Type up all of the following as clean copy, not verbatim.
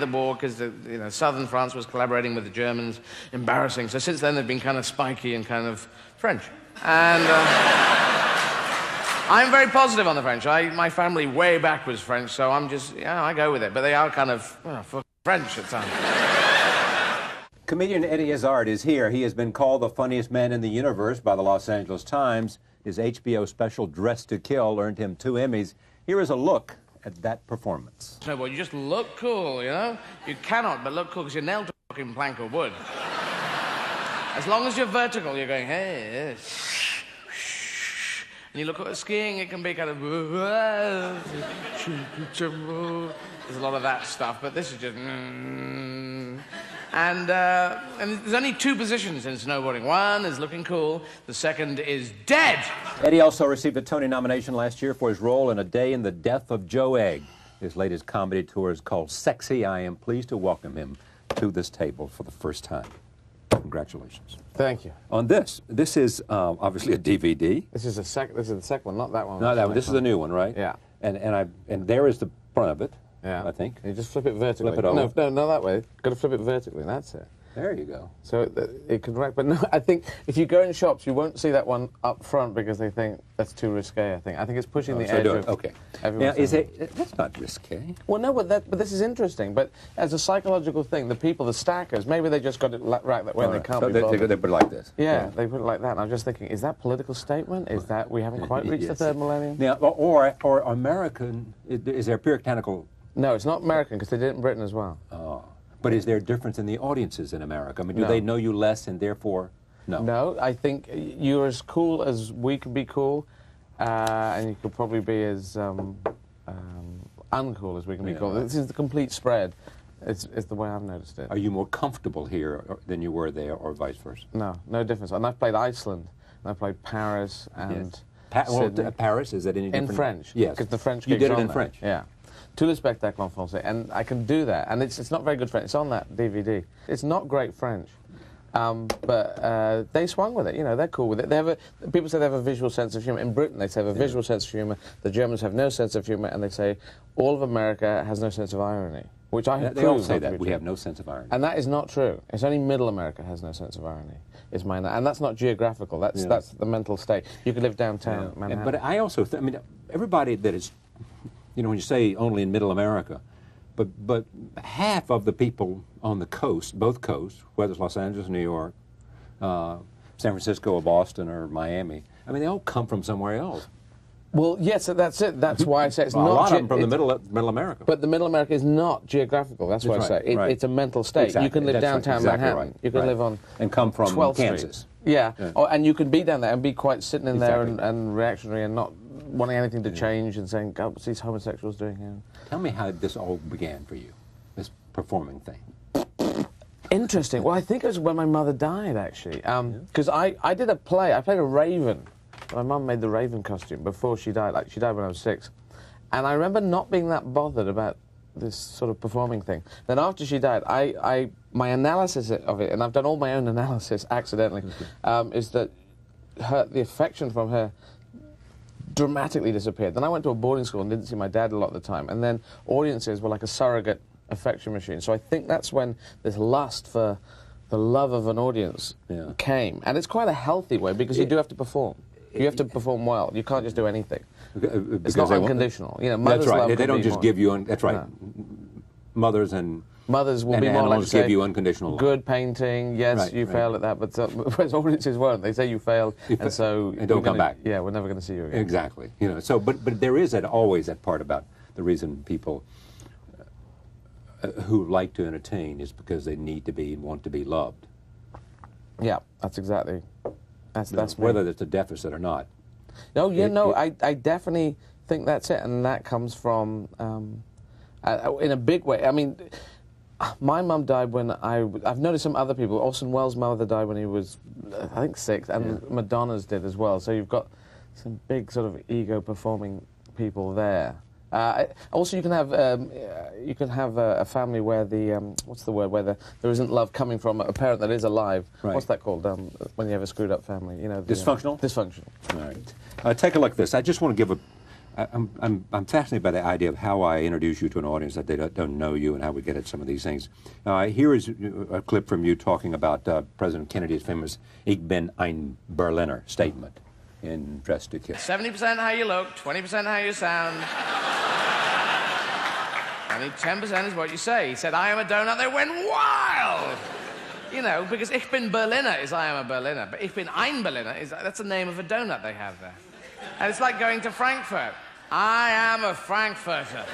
the war because southern France was collaborating with the Germans. Embarrassing. So since then they've been kind of spiky and kind of French. And I'm very positive on the French. My family way back was French, so I'm just, I go with it. But they are kind of French at times. Comedian Eddie Izzard is here. He has been called the funniest man in the universe by the Los Angeles Times. His HBO special, Dressed to Kill, earned him 2 Emmys. Here is a look at that performance. No, well, you just look cool, You cannot but look cool because you're nailed to a fucking plank of wood. As long as you're vertical, you're going, hey, and you look at skiing, it can be kind of... There's a lot of that stuff, but this is just... And there's only 2 positions in snowboarding. One is looking cool, the second is dead. Eddie also received a Tony nomination last year for his role in A Day in the Death of Joe Egg. His latest comedy tour is called Sexy. I am pleased to welcome him to this table for the first time. Congratulations. Thank you. On this is obviously a DVD. This is the second one, not that one. Not that one. This is the new one, right? Yeah. And there is the front of it. Yeah. I think. You just flip it vertically. Flip it over. No, not that way. Got to flip it vertically. That's it. There you go. So it can wreck. But no, I think if you go in shops, you won't see that one up front because they think that's too risque. I think it's pushing the edge of. Okay. Now, that's not risque? Well, no, but this is interesting. But as a psychological thing, the stackers, maybe they just got it racked that way and they can't be bothered. They put it like this. Yeah, they put it like that. And I'm just thinking, is that political statement? Is that we haven't quite reached the third millennium? Now, or American? Is there puritanical? No, it's not American because they did it in Britain as well. Oh. But is there a difference in the audiences in America? I mean, do they know you less and therefore, no? No, I think you're as cool as we can be cool, and you could probably be as uncool as we can be cool. This is the complete spread. It's the way I've noticed it. Are you more comfortable here than you were there, or vice versa? No, no difference. And I've played Iceland, and I've played Paris, and Sydney. Paris, is that any different? In French. Yes. Because the French You gigs did it on in there. French? Yeah. Tout le spectacle en français, and I can do that. And it's not very good French. It's on that DVD. It's not great French, but they swung with it. They're cool with it. People say they have a visual sense of humour. In Britain, they say they have a visual sense of humour. The Germans have no sense of humour, and they say all of America has no sense of irony, which I have They all say that. We have no sense of irony. And that is not true. It's only Middle America has no sense of irony. Is mine, and that's not geographical. That's the mental state. You could live downtown Manhattan. But I also, everybody that is. When you say only in Middle America, but half of the people on the coast, both coasts, whether it's Los Angeles, New York, San Francisco, or Boston, or Miami, they all come from somewhere else. Well, yes, that's it. That's why I say it's not... A lot of them from the Middle America. But the Middle America is not geographical. That's why I say it's a mental state. Exactly. You can live downtown Manhattan. Right. You can live on and come from 12th Kansas. Street. Yeah. And you can be down there and be quite sitting in there and reactionary and not wanting anything to change and saying, God, what's these homosexuals doing here? Tell me how this all began for you, this performing thing. Interesting. Well, I think it was when my mother died, actually. Because I did a play. I played a raven. My mum made the raven costume before she died. She died when I was 6. And I remember not being that bothered about this sort of performing thing. Then after she died, my analysis of it, and I've done all my own analysis accidentally, is that the affection from her dramatically disappeared. Then I went to a boarding school and didn't see my dad a lot of the time. And then audiences were like a surrogate affection machine. So I think that's when this lust for the love of an audience came. And it's quite a healthy way because you do have to perform. You have to perform well. You can't just do anything. It's not unconditional. That's right. They don't just give you... That's right. Mothers will be more like give you unconditional love. Good painting, yes, you failed at that, but whereas audiences won't. They say you failed, and so... And don't come back. Yeah, we're never going to see you again. Exactly. But there is always that part about the reason people who like to entertain is because they need to be and want to be loved. Yeah, that's exactly... That's me. Whether it's a deficit or not. I definitely think that's it, and that comes from... in a big way. My mum died when I've noticed some other people. Orson Welles' mother died when he was, I think, 6, and Madonna's did as well. So you've got some big sort of ego-performing people there. Also, you can have a family where what's the word, where there isn't love coming from a parent that is alive. Right. What's that called? When you have a screwed-up family, Dysfunctional. Dysfunctional. All right. Take a look at this. I just want to give I'm fascinated by the idea of how I introduce you to an audience that they don't know you and how we get at some of these things. Here is a clip from you talking about President Kennedy's famous Ich bin ein Berliner statement in Dress to Kill. 70% how you look, 20% how you sound. Only 10% is what you say. He said, I am a donut. They went wild. You know, because Ich bin Berliner is I am a Berliner, but Ich bin ein Berliner that's the name of a donut they have there. And it's like going to Frankfurt. I am a Frankfurter.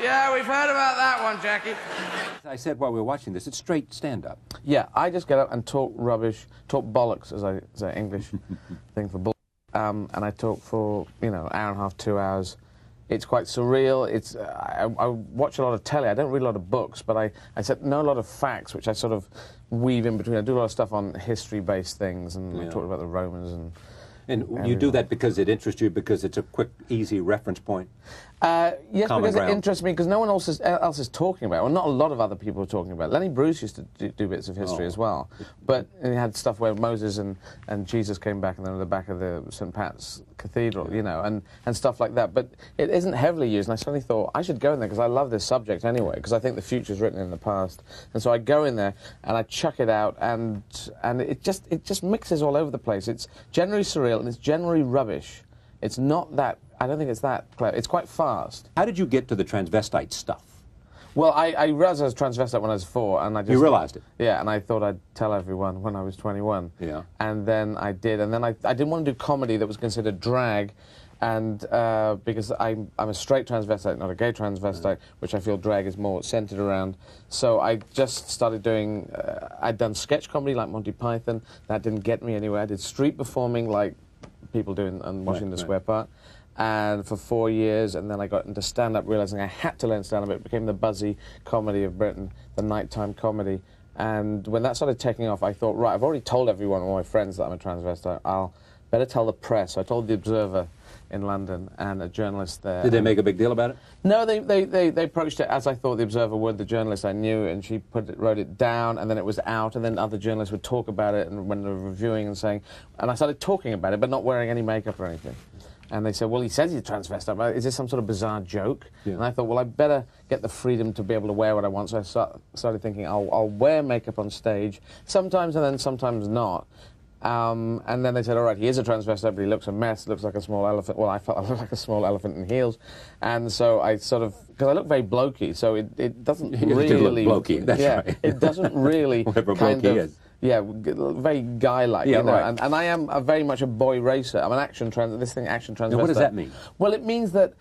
Yeah, we've heard about that one, Jackie. I said while we were watching this, it's straight stand-up. Yeah, I just get up and talk rubbish, talk bollocks, as I say, English thing for bull. And I talk for, you know, an hour and a half, 2 hours. It's quite surreal. It's I watch a lot of telly. I don't read a lot of books, but I know a lot of facts, which I sort of weave in between. I do a lot of stuff on history-based things, and I talk about the Romans and you do that because it interests you, because it's a quick, easy reference point? Yes, because it interests me, because no one else is talking about it. Well, not a lot of other people are talking about it. Lenny Bruce used to do bits of history as well. But he had stuff where Moses and Jesus came back, and they're in the back of the St. Pat's Cathedral, you know, and stuff like that. But it isn't heavily used, and I suddenly thought, I should go in there, because I love this subject anyway, because I think the future's written in the past. And so I go in there, and I chuck it out, and it just mixes all over the place. It's generally surreal, and it's generally rubbish. It's not that, I don't think it's that clever. It's quite fast. How did you get to the transvestite stuff? Well, I realized I was transvestite when I was 4, and I just... You realized it? Yeah, and I thought I'd tell everyone when I was 21. Yeah. And then I did, and then I didn't want to do comedy that was considered drag, and because I'm a straight transvestite, not a gay transvestite, which I feel drag is more centered around. So I just started doing, I'd done sketch comedy like Monty Python. That didn't get me anywhere. I did street performing like people doing and Washington Square Park, and for 4 years, and then I got into stand-up, realizing I had to learn stand-up. It became the buzzy comedy of Britain, the nighttime comedy. And when that started taking off, I thought, right, I've already told everyone, all my friends, that I'm a transvestite. I'll better tell the press. So I told the Observer in London and a journalist there. Did they make a big deal about it? No, they approached it as I thought the Observer would. The journalist I knew, and she wrote it down, and then it was out, and then other journalists would talk about it, and when they were reviewing and saying, and I started talking about it, but not wearing any makeup or anything. And they said, well, he says he's a transvestite. Is this some sort of bizarre joke? Yeah. And I thought, well, I better get the freedom to be able to wear what I want. So I started thinking, I'll wear makeup on stage, sometimes and then sometimes not. And then they said, all right, he is a transvestite, but he looks a mess, looks like a small elephant. Well, I felt I looked like a small elephant in heels. And so I sort of, because I look very blokey, so it doesn't really... You look blokey, that's right. It doesn't really whatever blokey is. Yeah, very guy-like, yeah, you know, right. and I am very much a boy racer. I'm an action transvestite. Now, what does that mean? Well, it means that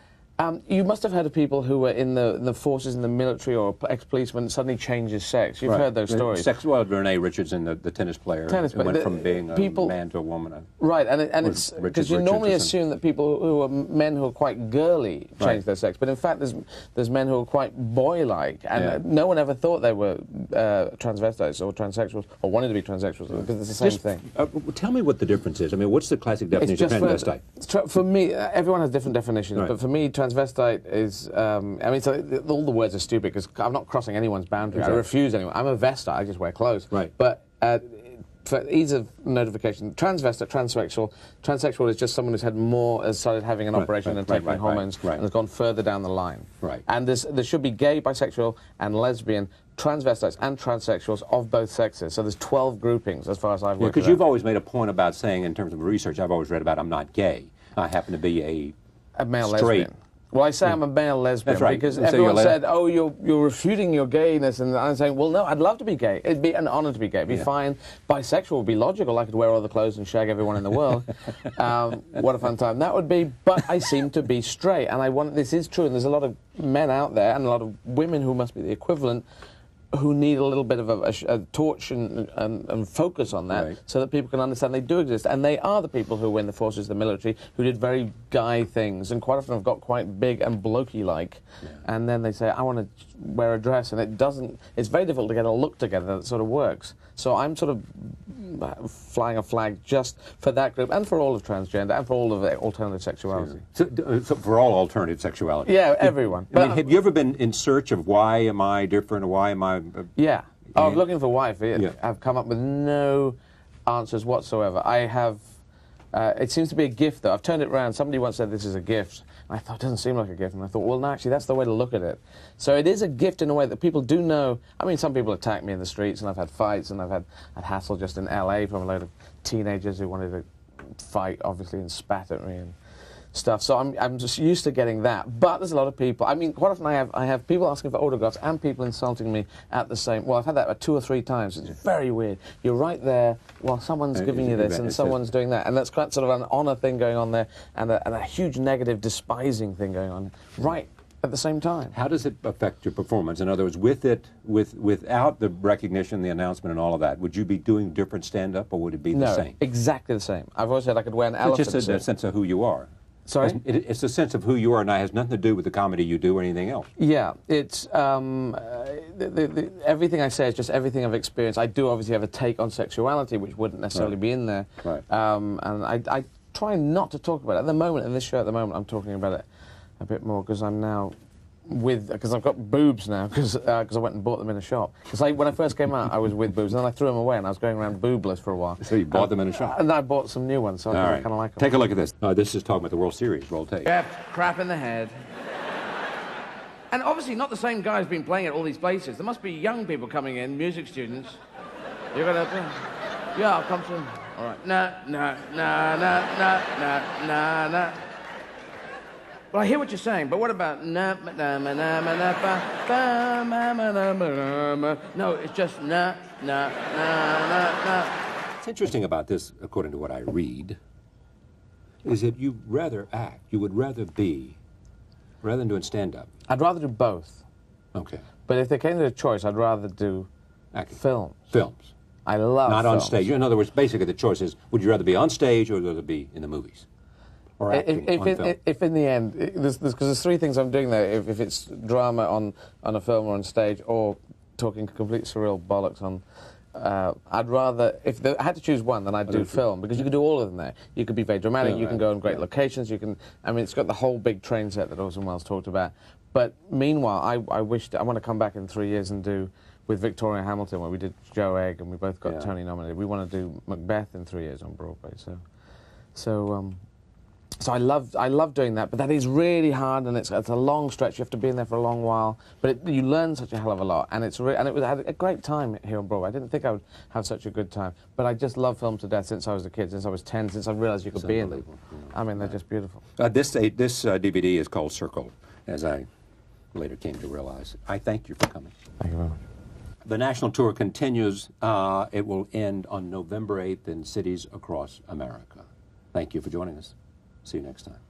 you must have heard of people who were in the forces, in the military, or ex-policemen suddenly changes sex. You've heard those stories. Well, Renee Richardson, the tennis player, went from being a man to a woman. Right, and it's because you normally assume that people who are men who are quite girly change their sex, but in fact there's men who are quite boy-like, and no one ever thought they were transvestites or transsexuals or wanted to be transsexuals, because it's the same thing. Tell me what the difference is. I mean, what's the classic definition of transvestite? For me, everyone has different definitions, but for me, transvestite is, I mean, so all the words are stupid, because I'm not crossing anyone's boundary. Exactly. I refuse anyone. I'm a vesta, I just wear clothes. Right. But for ease of notification, transvestite, transsexual is just someone who's had more, has started having an operation and taking hormones and has gone further down the line. Right. And there should be gay, bisexual, and lesbian, transvestites and transsexuals of both sexes. So there's 12 groupings as far as I've worked. Because you've always made a point about saying, in terms of research, I've always read about I'm not gay. I happen to be a male straight lesbian. Well, I say I'm a male lesbian because so everyone said, oh, you're refuting your gayness, and I'm saying, well, no, I'd love to be gay. It'd be an honour to be gay. It'd be fine. Bisexual would be logical. I could wear all the clothes and shag everyone in the world. What a fun time that would be. But I seem to be straight, and this is true, and there's a lot of men out there and a lot of women who must be the equivalent, who need a little bit of a torch and focus on that, so that people can understand they do exist. And they are the people who were in the forces, the military, who did very guy things, and quite often have got quite big and blokey-like. Yeah. And then they say, I want to wear a dress, and it's very difficult to get a look together that sort of works. So I'm sort of flying a flag just for that group, and for all of transgender, and for all of the alternative sexuality. So for all alternative sexuality? Yeah, everyone. I mean, have you ever been in search of why am I different, or why am I... Yeah. Oh, I'm looking for why. I've come up with no answers whatsoever. I have It seems to be a gift, though. I've turned it around. Somebody once said this is a gift. And I thought, it doesn't seem like a gift. And I thought, well, no, actually, that's the way to look at it. So it is a gift in a way that people do know. I mean, some people attack me in the streets, and I've had fights, and I've had hassle just in L.A. from a load of teenagers who wanted to fight, obviously, and spat at me and stuff. So I'm just used to getting that. But there's a lot of people. I mean, quite often I have people asking for autographs and people insulting me at the same. Well, I've had that about 2 or 3 times. It's very weird. You're right there while someone's giving you this and someone's doing that, and that's quite sort of an honour thing going on there, and a huge negative despising thing going on right at the same time. How does it affect your performance? In other words, without the recognition, the announcement, and all of that, would you be doing different stand-up, or would it be the same? No, exactly the same. I've always said I could wear an elephant suit. It's just a sense of who you are. Sorry? It's a sense of who you are, and it has nothing to do with the comedy you do or anything else. Yeah, it's everything I say is just everything I've experienced. I do obviously have a take on sexuality, which wouldn't necessarily be in there. Right. And I try not to talk about it. At the moment, in this show at the moment, I'm talking about it a bit more because I'm now because I've got boobs now, because I went and bought them in a shop. Because when I first came out, I was with boobs, and then I threw them away, and I was going around boobless for a while. So you bought them in a shop? And I bought some new ones, so I kind of like them. Take a look at this. This is talking about the World Series. Roll tape. Left, crap in the head. And obviously not the same guy's been playing at all these places. There must be young people coming in, music students. You're going to... Yeah, I'll come soon. All right. No. Well, I hear what you're saying, but what about no, it's just no. What's interesting about this, according to what I read, is that you rather act. You would rather be, rather than doing stand-up. I'd rather do both. Okay. But if there came to a choice, I'd rather do Acting. films. Films. I love Not films. on stage. In other words, basically the choice is, would you rather be on stage or would you rather be in the movies? Or acting on film? If in the end, because there's 3 things I'm doing there, if it's drama on a film or on stage, or talking complete surreal bollocks on, I'd rather, if I had to choose one, then I'd do film, because you can do all of them there. You could be very dramatic, you can go on great locations, you can, I mean, it's got the whole big train set that Orson Welles talked about. But meanwhile, I want to come back in 3 years and do, with Victoria Hamilton, where we did Joe Egg, and we both got Tony nominated. We want to do Macbeth in 3 years on Broadway, So I love doing that, but that is really hard, and it's a long stretch. You have to be in there for a long while, but you learn such a hell of a lot, and I had a great time here on Broadway. I didn't think I would have such a good time, but I just love film to death since I was a kid, since I was 10, since I realised you could be in them. I mean, they're just beautiful. This DVD is called Circle, as I later came to realize. I thank you for coming. Thank you very much. The national tour continues. It will end on November 8th in cities across America. Thank you for joining us. See you next time.